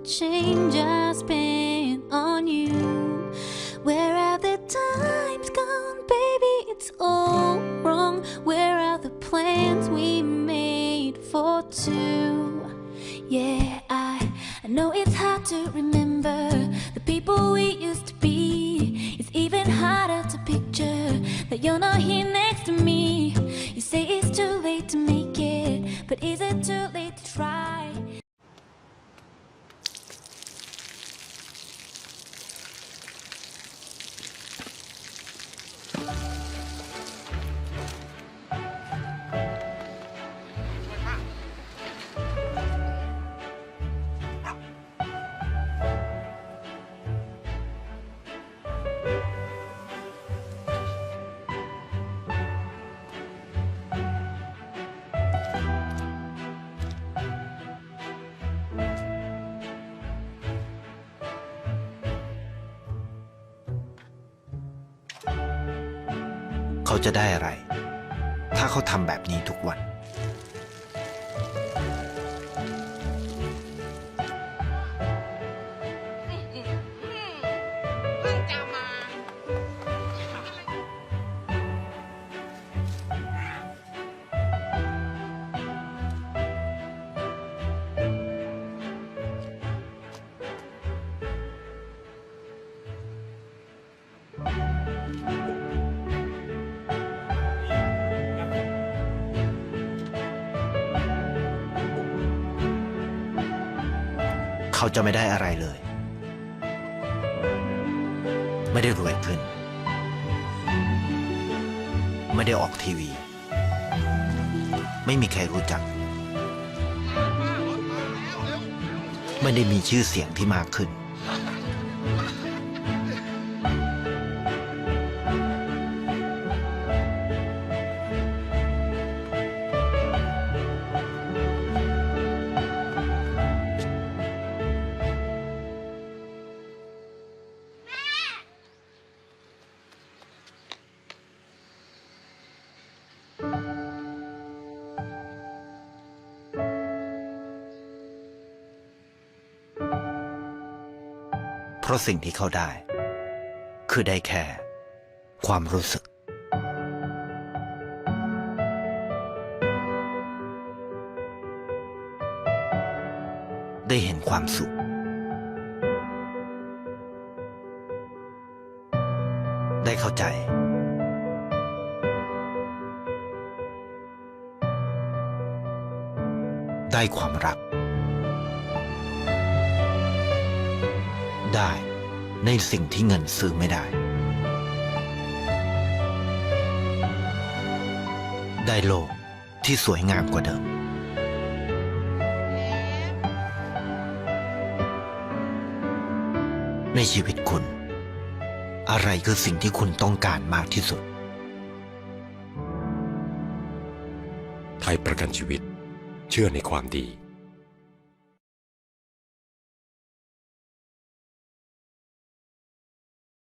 change I spent on you. Where have the times gone, baby? It's all wrong. Where are the plans we made for two? Yeah, I know it's hard to remember the people we used to be. It's even harder to picture that you're not here next to me. You say it's too late to make it, but is it too late to try?เขาจะได้อะไรถ้าเขาทำแบบนี้ทุกวันเขาจะไม่ได้อะไรเลยไม่ได้รวยขึ้นไม่ได้ออกทีวีไม่มีใครรู้จักไม่ได้มีชื่อเสียงที่มากขึ้นเพราะสิ่งที่เขาได้คือได้แค่ความรู้สึกได้เห็นความสุขได้เข้าใจได้ความรักได้ในสิ่งที่เงินซื้อไม่ได้ได้โลกที่สวยงามกว่าเดิมในชีวิตคุณอะไรคือสิ่งที่คุณต้องการมากที่สุดไทยประกันชีวิตเชื่อในความดี